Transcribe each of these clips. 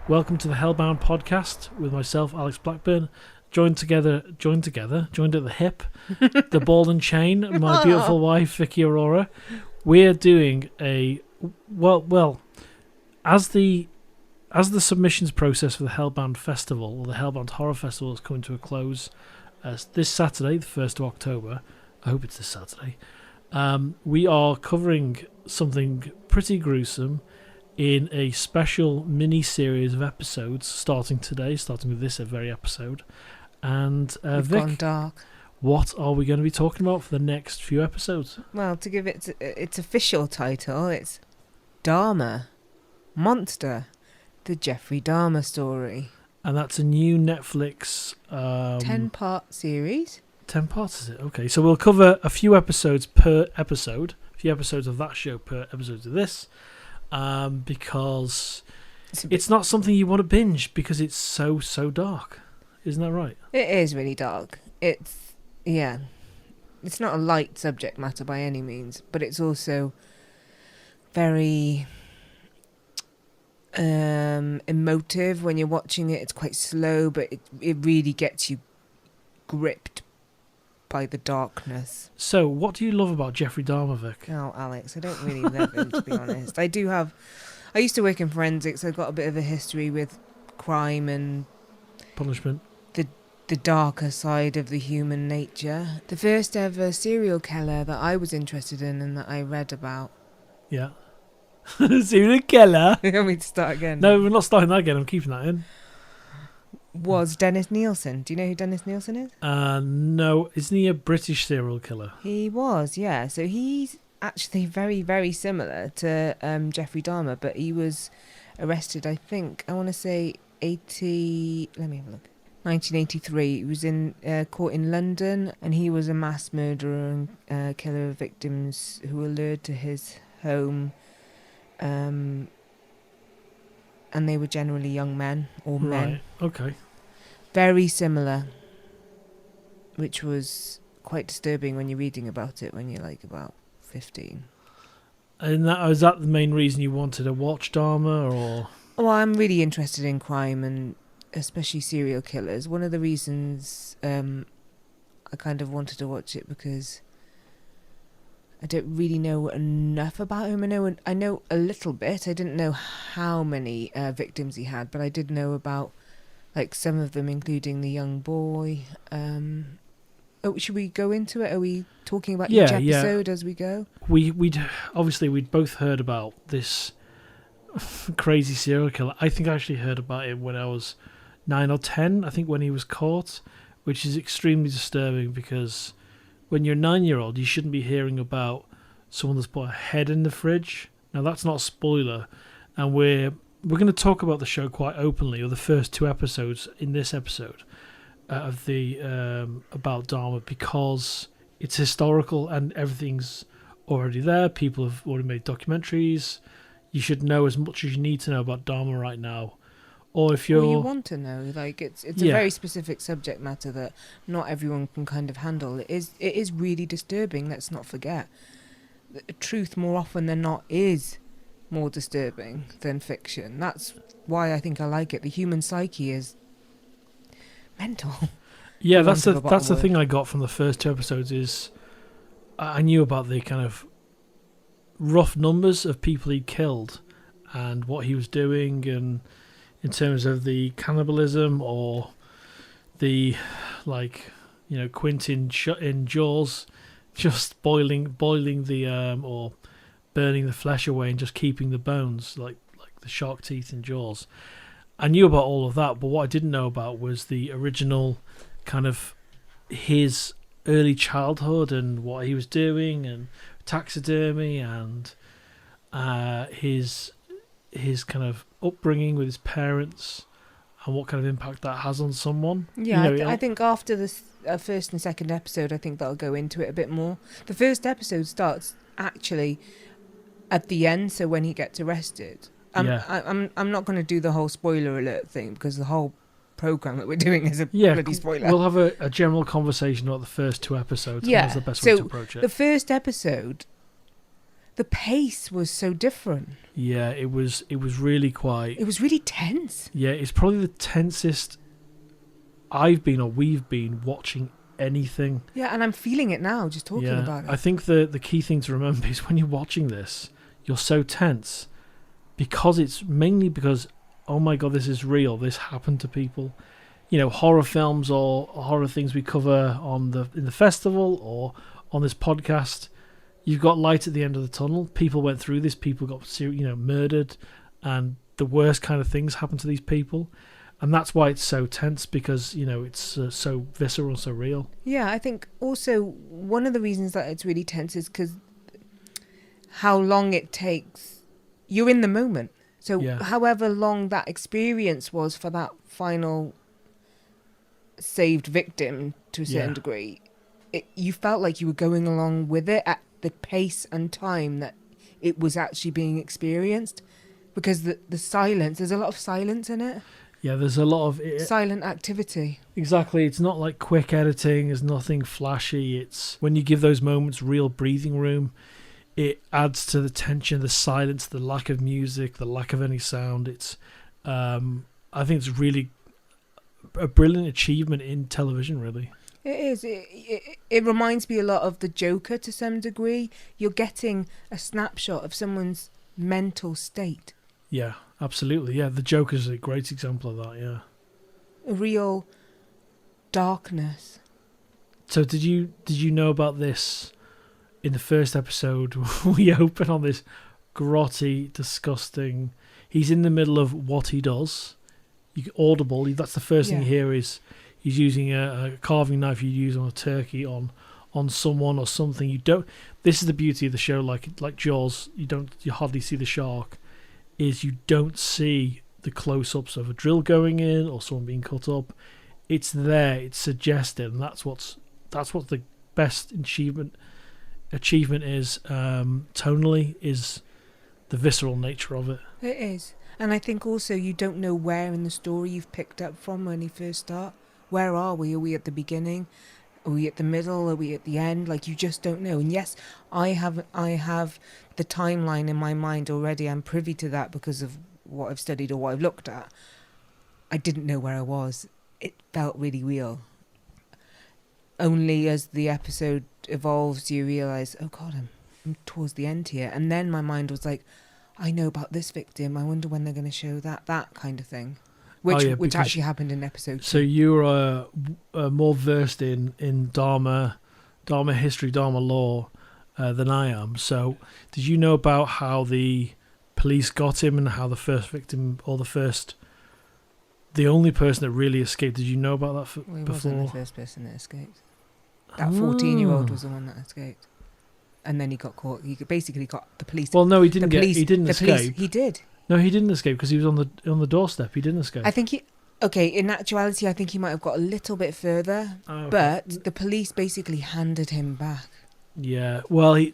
Welcome to the Hellbound Podcast with myself, Alex Blackburn, joined at the hip, the ball and chain, my beautiful wife, Vicky Arora. We're doing as the submissions process for the Hellbound Festival, or the Hellbound Horror Festival, is coming to a close this Saturday, the 1st of October. I hope it's this Saturday. We are covering something pretty gruesome in a special mini-series of episodes starting with this very episode. And We've Vic, gone dark. what are we going to be talking about for the next few episodes? Well, to give it its official title, it's Dahmer, Monster, the Jeffrey Dahmer Story. And that's a new Netflix 10-part series. 10 parts, is it? Okay, so we'll cover a few episodes per episode, a few episodes of that show per episode of this, because it's not something you want to binge because it's so dark. Isn't that right? It is really dark. It's not a light subject matter by any means, but it's also very emotive when you're watching it. It's quite slow, but it really gets you gripped by the darkness. So, what do you love about Jeffrey Dahmer, Vic? Oh, Alex, I don't really love him, to be honest. I used to work in forensics. I've got a bit of a history with crime and Punishment. the darker side of the human nature. The first ever serial killer that I was interested in and that I read about. Yeah. Serial killer? You want me to start again? No, we're not starting that again. I'm keeping that in. Was Dennis Nielsen. Do you know who Dennis Nielsen is? No. Isn't he a British serial killer? He was, yeah. So he's actually very, very similar to Jeffrey Dahmer, but he was arrested, I think, I want to say 1983. He was in court in London, and he was a mass murderer and killer of victims who were lured to his home, and they were generally young men or men. Right, okay. Very similar, which was quite disturbing when you're reading about it when you're like about 15. And was that the main reason you wanted to watch Dahmer, or? Well, I'm really interested in crime and especially serial killers. One of the reasons I kind of wanted to watch it because I don't really know enough about him. I know a little bit. I didn't know how many victims he had, but I did know about like some of them, including the young boy. Should we go into it? Are we talking about each episode as we go? We'd both heard about this crazy serial killer. I think I actually heard about it when I was 9 or 10, I think, when he was caught, which is extremely disturbing because when you're a 9-year-old, you shouldn't be hearing about someone that's put a head in the fridge. Now, that's not a spoiler, and we're going to talk about the show quite openly, or the first 2 episodes in this episode of the about Dahmer, because it's historical and everything's already there. People have already made documentaries. You should know as much as you need to know about Dahmer right now. Or if you want to know, like it's a very specific subject matter that not everyone can kind of handle. It is really disturbing. Let's not forget, the truth more often than not is more disturbing than fiction. That's why I think I like it. The human psyche is mental. Yeah, that's the thing I got from the first 2 episodes is I knew about the kind of rough numbers of people he'd killed and what he was doing, and in terms of the cannibalism or the, like, you know, Quentin in Jaws, just boiling the or burning the flesh away and just keeping the bones, like the shark teeth in Jaws. I knew about all of that, but what I didn't know about was the original kind of his early childhood and what he was doing, and taxidermy, and his kind of upbringing with his parents, and what kind of impact that has on someone. Yeah, I think after the first and second episode, I think that'll go into it a bit more. The first episode starts actually at the end, so when he gets arrested. I'm not going to do the whole spoiler alert thing because the whole program that we're doing is a bloody spoiler. We'll have a general conversation about the first 2 episodes. Yeah, that's the best way to approach it. The first episode the pace was so different. Yeah, it was really quite... It was really tense. Yeah, it's probably the tensest we've been watching anything. Yeah, and I'm feeling it now, just talking about it. I think the key thing to remember is when you're watching this, you're so tense because oh my god, this is real. This happened to people. You know, horror films or horror things we cover in the festival or on this podcast. You've got light at the end of the tunnel. People went through this. People got murdered, and the worst kind of things happened to these people. And that's why it's so tense, because, it's so visceral, so real. Yeah, I think also one of the reasons that it's really tense is because how long it takes. You're in the moment. So however long that experience was for that final saved victim to a certain degree, you felt like you were going along with it at the pace and time that it was actually being experienced. Because the silence, there's a lot of silence in it. Yeah, there's a lot of... silent activity. Exactly. It's not like quick editing. There's nothing flashy. It's when you give those moments real breathing room, it adds to the tension, the silence, the lack of music, the lack of any sound. It's, I think it's really a brilliant achievement in television, really. It is. It reminds me a lot of The Joker to some degree. You're getting a snapshot of someone's mental state. Yeah, absolutely. Yeah, The Joker's a great example of that, yeah. A real darkness. So did you know about this in the first episode? We open on this grotty, disgusting... He's in the middle of what he does. Audible, that's the first thing you hear is he's using a carving knife you use on a turkey on someone or something. You don't... This is the beauty of the show, like Jaws, you hardly see the shark. Is you don't see the close-ups of a drill going in or someone being cut up. It's there, it's suggested, and that's what the best achievement is tonally, is the visceral nature of it. It is. And I think also you don't know where in the story you've picked up from when you first start. Where are we? Are we at the beginning? Are we at the middle? Are we at the end? Like, you just don't know. And yes, I have the timeline in my mind already. I'm privy to that because of what I've studied or what I've looked at. I didn't know where I was. It felt really real. Only as the episode evolves, you realise, oh God, I'm towards the end here. And then my mind was like, I know about this victim. I wonder when they're going to show that kind of thing. Which actually happened in episode 2. So you're more versed in Dahmer history, Dahmer lore than I am. So did you know about how the police got him and how the first victim, or the only person that really escaped, did you know about that before? He wasn't the first person that escaped. That 14-year-old was the one that escaped. And then he got caught. He basically got the police. Well, no, he didn't escape. He did. No, he didn't escape because he was on the doorstep. He didn't escape. I think in actuality, I think he might have got a little bit further, but the police basically handed him back. Yeah, well, it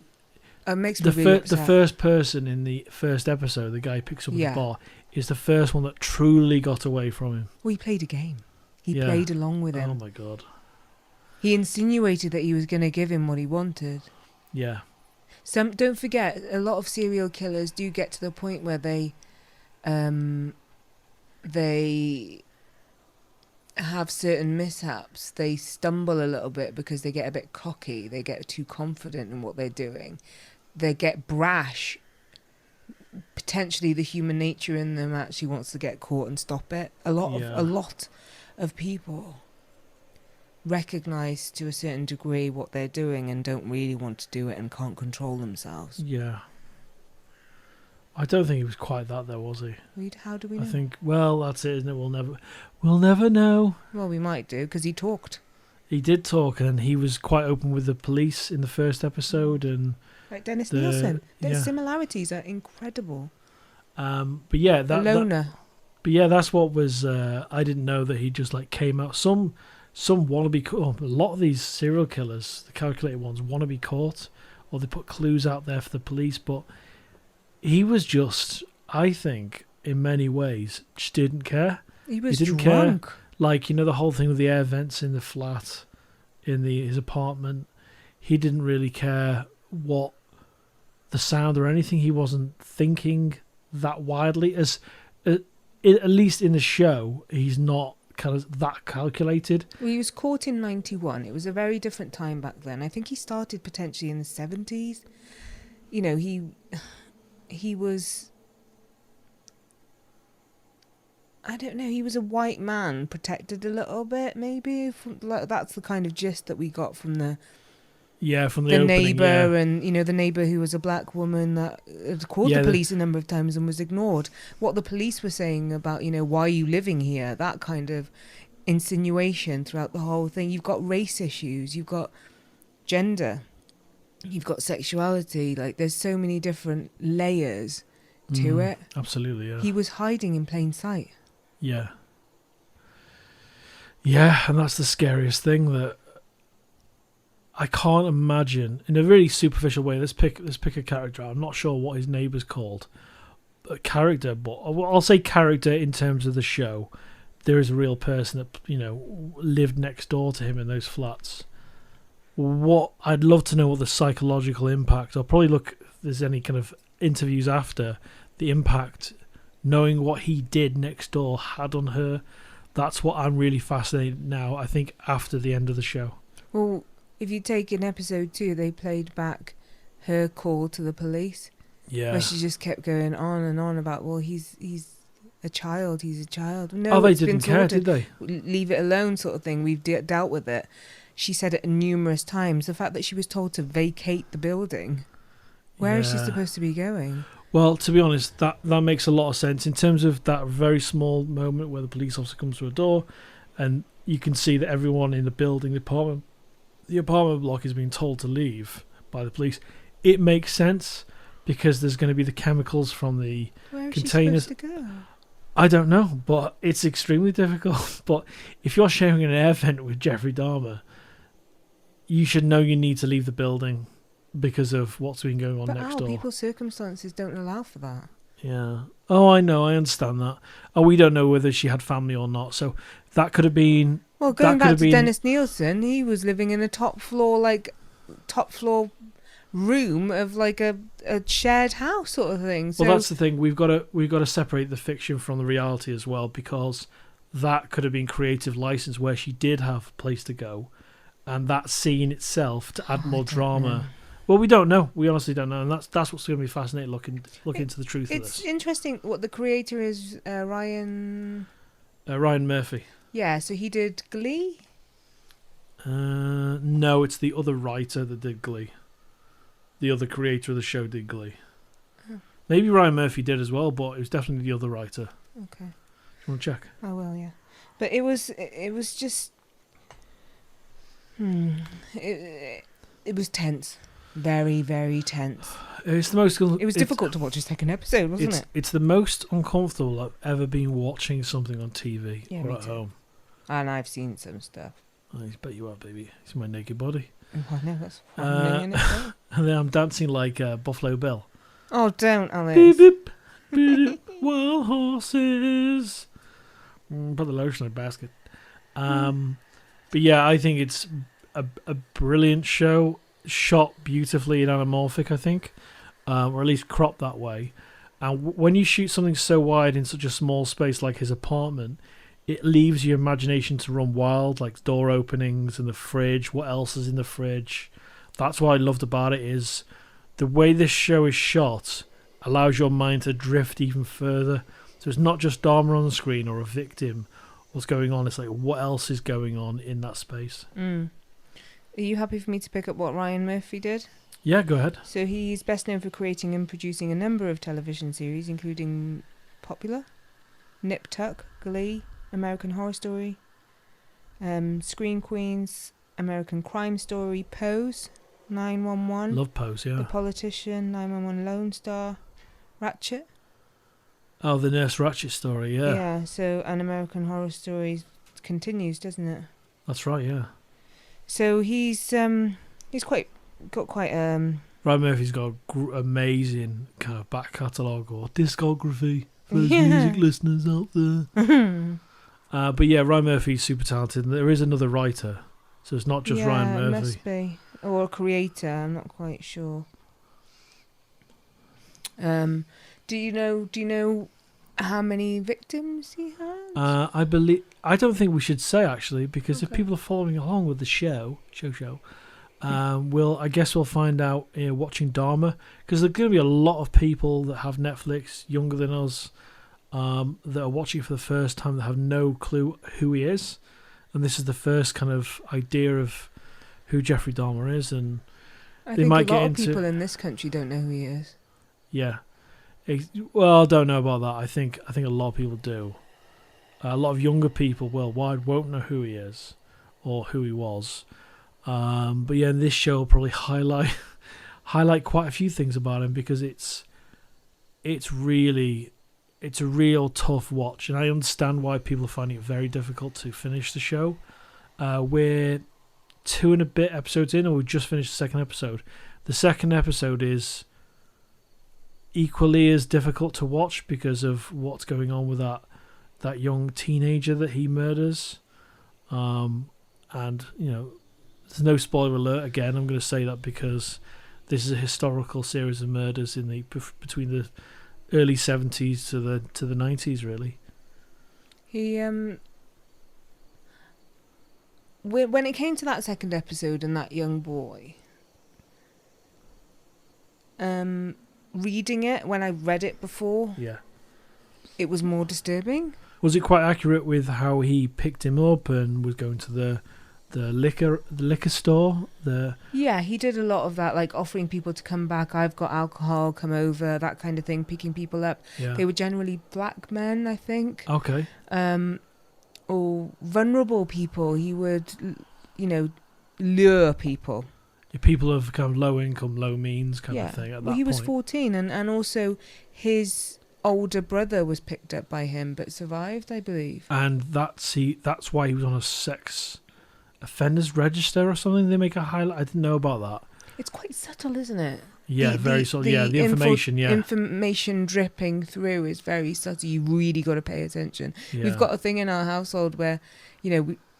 makes me really upset. The first person in the first episode, the guy who picks up at the bar, is the first one that truly got away from him. Well, he played a game. He played along with him. Oh my God. He insinuated that he was going to give him what he wanted. Yeah. Don't forget, a lot of serial killers do get to the point where they have certain mishaps. They stumble a little bit because they get a bit cocky. They get too confident in what they're doing. They get brash. Potentially the human nature in them actually wants to get caught and stop it. A lot of people recognise to a certain degree what they're doing and don't really want to do it and can't control themselves. Yeah. I don't think he was quite that though, was he? How do we know? I think, well, that's it, isn't it? We'll never know. Well, we might do, because he talked. He did talk, and he was quite open with the police in the first episode, and like Dennis Nielsen. Their similarities are incredible. But yeah, the loner. But yeah, that's what was. I didn't know that he just like came out. Some want to be caught. A lot of these serial killers, the calculated ones, want to be caught, or they put clues out there for the police. But he was just, I think, in many ways, just didn't care. He didn't drunk. Care. Like, the whole thing with the air vents in the flat, in his apartment. He didn't really care what the sound or anything. He wasn't thinking that widely. At least in the show, he's not kind of that calculated. Well, he was caught in 91. It was a very different time back then. I think he started potentially in the 70s. You know, he was... I don't know, he was a white man, protected a little bit, maybe. That's the kind of gist that we got from the opening, neighbour, yeah. And, you know, the neighbour who was a black woman that had called the police a number of times and was ignored. What the police were saying about, you know, why are you living here? That kind of insinuation throughout the whole thing. You've got race issues, you've got gender, you've got sexuality. Like, there's so many different layers to it. Absolutely, yeah. He was hiding in plain sight. Yeah. Yeah, and that's the scariest thing, that I can't imagine, in a really superficial way, let's pick a character. I'm not sure what his neighbour's called. A character, but I'll say character in terms of the show. There is a real person that, you know, lived next door to him in those flats. I'd love to know what the psychological impact, I'll probably look if there's any kind of interviews after, the impact knowing what he did next door had on her. That's what I'm really fascinated now, I think, after the end of the show. Well, if you take in episode 2, they played back her call to the police. Yeah. Where she just kept going on and on about, well, he's a child, he's a child. No, they didn't care, did they? Leave it alone, sort of thing. We've dealt with it. She said it numerous times. The fact that she was told to vacate the building. Where is she supposed to be going? Well, to be honest, that makes a lot of sense in terms of that very small moment where the police officer comes through a door and you can see that everyone in the building, the apartment block is being told to leave by the police. It makes sense because there's going to be the chemicals from the containers. Where is she supposed to go? I don't know, but it's extremely difficult. But if you're sharing an air vent with Jeffrey Dahmer, you should know you need to leave the building because of what's been going on next door. People's circumstances don't allow for that. Yeah. Oh, I know. I understand that. Oh, we don't know whether she had family or not. So that could have been... Well, going back to Dennis Nielsen, he was living in a top floor room of like a shared house sort of thing. So, well, that's the thing. We've got to separate the fiction from the reality as well, because that could have been creative license where she did have a place to go, and that scene itself to add more drama. Know. Well, we don't know. We honestly don't know, and that's what's going to be fascinating. Look into the truth of this. It's interesting. What the creator is, Ryan Murphy. Yeah, so he did Glee. No, it's the other writer that did Glee. The other creator of the show did Glee. Oh. Maybe Ryan Murphy did as well, but it was definitely the other writer. Okay. You want to check? I will, yeah. But it was just... It was tense. Very, very tense. It's the most... It was difficult to watch a second episode, wasn't it? It's the most uncomfortable I've ever been watching something on TV or me at too. home. And I've seen some stuff. I bet you are, baby. It's my naked body. Oh, I know, that's fine. And then I'm dancing like Buffalo Bill. Oh, don't, Alex. Beep, beep, beep, wild horses. Put the lotion in a basket. But yeah, I think it's a brilliant show, shot beautifully in anamorphic, I think, or at least cropped that way. And when you shoot something so wide in such a small space like his apartment, it leaves your imagination to run wild, like door openings and the fridge. What else is in the fridge? That's what I loved about it, is the way this show is shot allows your mind to drift even further. So it's not just Dahmer on the screen or a victim. What's going on? It's like, what else is going on in that space? Are you happy for me to pick up what Ryan Murphy did? Yeah, go ahead. So he's best known for creating and producing a number of television series, including Popular, Nip Tuck, Glee, American Horror Story, Screen Queens, American Crime Story, Pose, 911. Love Pose, yeah. The Politician, 911 Lone Star, Ratchet. Oh, the Nurse Ratchet story, yeah. Yeah, so an American Horror Story continues, doesn't it? That's right, yeah. So he's got quite Ryan Murphy's got amazing kind of back catalogue or discography for those music listeners out there. But yeah, Ryan Murphy's super talented. And there is another writer, so it's not just Ryan Murphy. It must be. Or a creator, I'm not quite sure. Do you know how many victims he had? I don't think we should say, actually, because if Okay. people are following along with the show, I guess we'll find out watching Dahmer, because there's going to be a lot of people that have Netflix, younger than us, that are watching for the first time that have no clue who he is, and this is the first kind of idea of who Jeffrey Dahmer is, and I they think might a lot get of into people in this country don't know who he is. yeah. Well, I don't know about that. I think a lot of people do. A lot of younger people worldwide won't know who he is or who he was. But yeah, this show will probably highlight quite a few things about him, because it's a real tough watch, and I understand why people are finding it very difficult to finish the show. We're 2 and a bit episodes in, or we just finished the second episode. The second episode is equally as difficult to watch because of what's going on with that young teenager that he murders. And there's no spoiler alert. Again, I'm going to say that because this is a historical series of murders in between the early 70s to the 90s, really. He when it came to that second episode and that young boy, reading it, when I read it before, Yeah. it was more disturbing. Was it quite accurate with how he picked him up and was going to the liquor store? Yeah, he did a lot of that, like offering people to come back. I've got alcohol, come over, that kind of thing, picking people up. Yeah. They were generally black men, I think. Okay. Or vulnerable people. He would, lure people. People of kind of low income, low means kind of thing at that point. He was 14, and also his older brother was picked up by him but survived, I believe. And that's why he was on a sex offenders register or something. They make a highlight. I didn't know about that. It's quite subtle, isn't it? Yeah, very subtle. Yeah, the information. Information dripping through is very subtle. You really got to pay attention. Yeah. We've got a thing in our household where,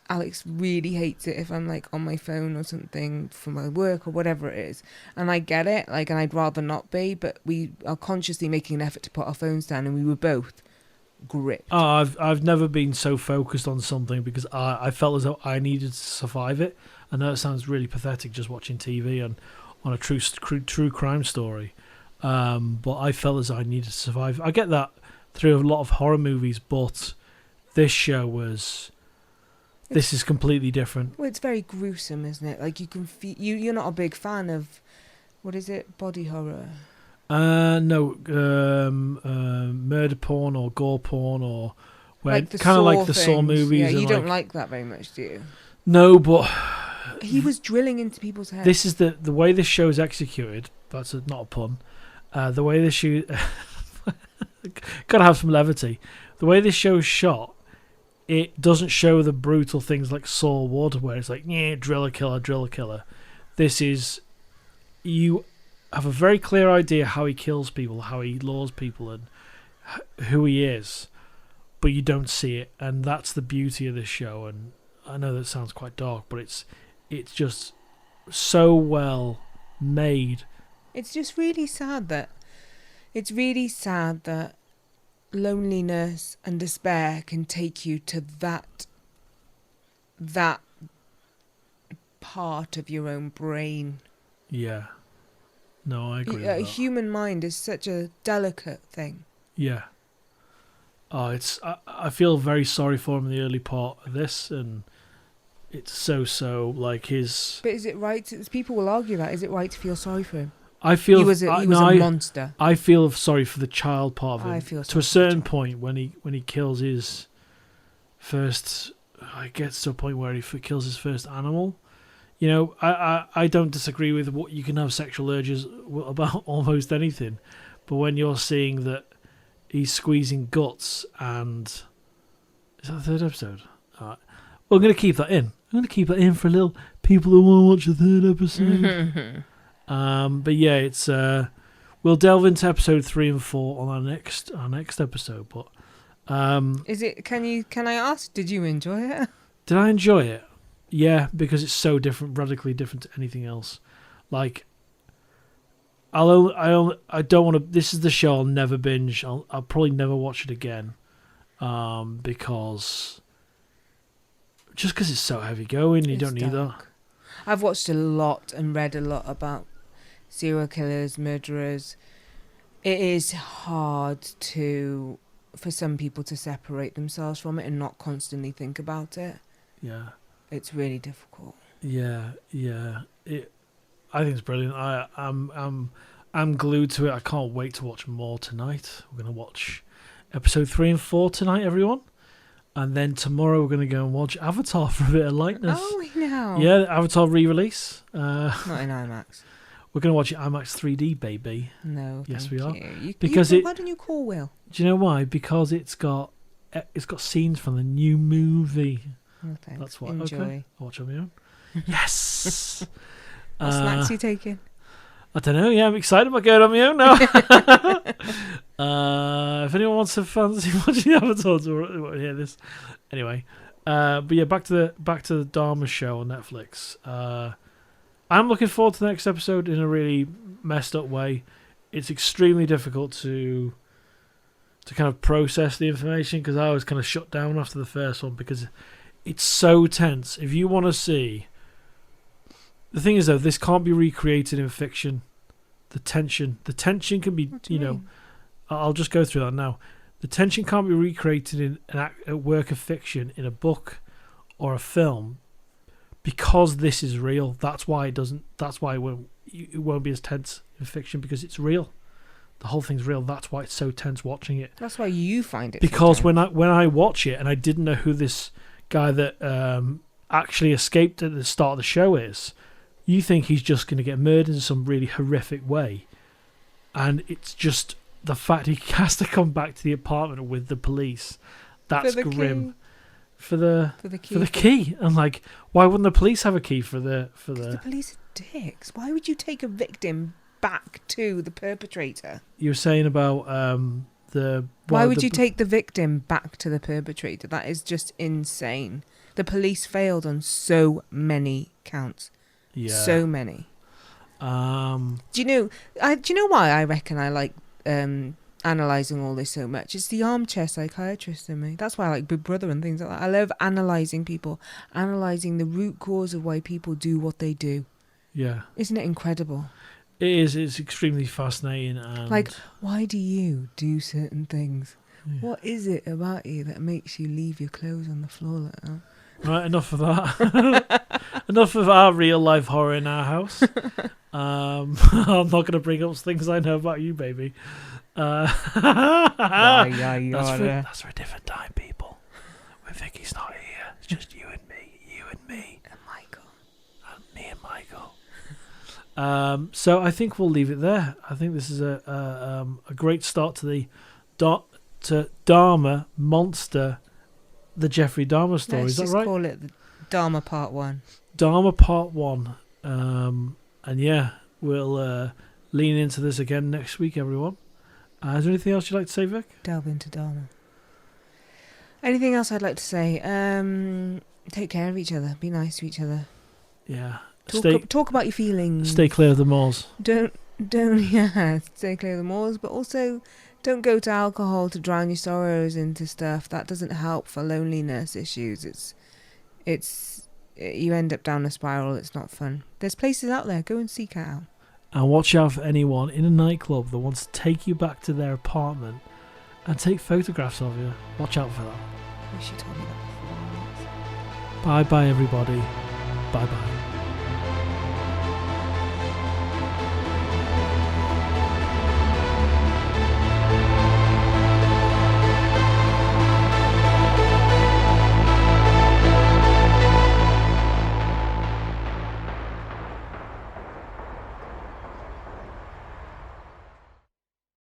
Alex really hates it if I'm like on my phone or something for my work or whatever it is, and I get it, and I'd rather not be, but we are consciously making an effort to put our phones down, and we were both gripped. Oh, I've never been so focused on something because I felt as though I needed to survive it. I know it sounds really pathetic just watching TV and on a true crime story, but I felt as though I needed to survive. I get that through a lot of horror movies, but this show was. This is completely different. Well, it's very gruesome, isn't it? Like you can feel you're not a big fan of, what is it, body horror? No, murder porn or gore porn or like kind of like the Saw movies. Yeah, and you don't like that very much, do you? No, but he was drilling into people's heads. This is the way this show is executed. That's not a pun. The way this show, gotta have some levity. The way this show is shot. It doesn't show the brutal things like Saw would, where it's like, drill a killer. This is, you have a very clear idea how he kills people, how he lures people, and who he is, but you don't see it, and that's the beauty of this show. And I know that sounds quite dark, but it's just so well made. It's just really sad that loneliness and despair can take you to that part of your own brain. Yeah. No, I agree with A that. human mind is such a delicate thing. Yeah. I feel very sorry for him in the early part of this, and it's so like his. But is it right? People will argue that. Is it right to feel sorry for him? I feel he was a monster. I feel sorry for the child part of him. I feel to a certain point when he kills his first. It gets to a point where he kills his first animal. I don't disagree with what you can have sexual urges about almost anything, but when you're seeing that he's squeezing guts and is that the third episode? All right. Well, I'm going to keep that in. I'm going to keep that in for little people who want to watch the third episode. But yeah, it's we'll delve into episode 3 and 4 on our next episode. But is it? Can I ask? Did you enjoy it? Did I enjoy it? Yeah, because it's so different, radically different to anything else. Like I don't want to. This is the show I'll never binge. I'll probably never watch it again, because it's so heavy going. You don't need that. I've watched a lot and read a lot about serial killers, murderers. It is hard for some people to separate themselves from it and not constantly think about it. Yeah, it's really difficult. Yeah. I think it's brilliant. I'm glued to it. I can't wait to watch more tonight. We're going to watch episode 3 and 4 tonight, everyone. And then tomorrow we're going to go and watch Avatar for a bit of lightness. Oh, no. Yeah, Avatar re-release. Not in IMAX. We're going to watch it IMAX 3D, baby. No, yes, we are. Why don't you call Will? Do you know why? Because it's got scenes from the new movie. Oh, thanks. That's why. Enjoy. Okay, I'll watch on my own. Yes. What snacks are you taking? I don't know. Yeah, I'm excited about going on my own now. If anyone wants to fancy watching Avatars or hear this, anyway. But yeah, back to the Dahmer show on Netflix. I'm looking forward to the next episode in a really messed up way. It's extremely difficult to kind of process the information because I was kind of shut down after the first one because it's so tense. If you want to see. The thing is, though, this can't be recreated in fiction. The tension can be, I'll just go through that now. The tension can't be recreated in a work of fiction, in a book or a film, because this is real. That's why it doesn't. That's why it won't be as tense in fiction because it's real. The whole thing's real. That's why it's so tense watching it. That's why you find it. Because so when I watch it and I didn't know who this guy that actually escaped at the start of the show is. You think he's just going to get murdered in some really horrific way. And it's just the fact he has to come back to the apartment with the police. That's grim. Key. For the key. And like, why wouldn't the police have a key for the... The police are dicks. Why would you take a victim back to the perpetrator? You were saying about Why would you take the victim back to the perpetrator? That is just insane. The police failed on so many counts. Yeah. So many. Do you know why I reckon I like analysing all this so much? It's the armchair psychiatrist in me. That's why I like Big Brother and things like that. I love analysing people, analysing the root cause of why people do what they do. Yeah. Isn't it incredible? It is. It's extremely fascinating. And like, why do you do certain things? Yeah. What is it about you that makes you leave your clothes on the floor like that? Right, enough of that. Enough of our real life horror in our house. I'm not going to bring up things I know about you, baby. That's for a different time, people. When Vicky's not here, it's just you and me, and Michael, and me and Michael. So I think we'll leave it there. I think this is a great start to the Dahmer monster. The Jeffrey Dahmer story, is that right? Let's just call it the Dahmer Part 1. Dahmer Part 1. And yeah, we'll lean into this again next week, everyone. Is there anything else you'd like to say, Vic? Delve into Dahmer. Anything else I'd like to say? Take care of each other. Be nice to each other. Yeah. Talk about your feelings. Stay clear of the moors. Don't stay clear of the moors, but also... Don't go to alcohol to drown your sorrows into stuff. That doesn't help for loneliness issues. You end up down a spiral. It's not fun. There's places out there. Go and seek it out. And watch out for anyone in a nightclub that wants to take you back to their apartment and take photographs of you. Watch out for that. I wish you told me that before. Bye-bye, everybody. Bye-bye.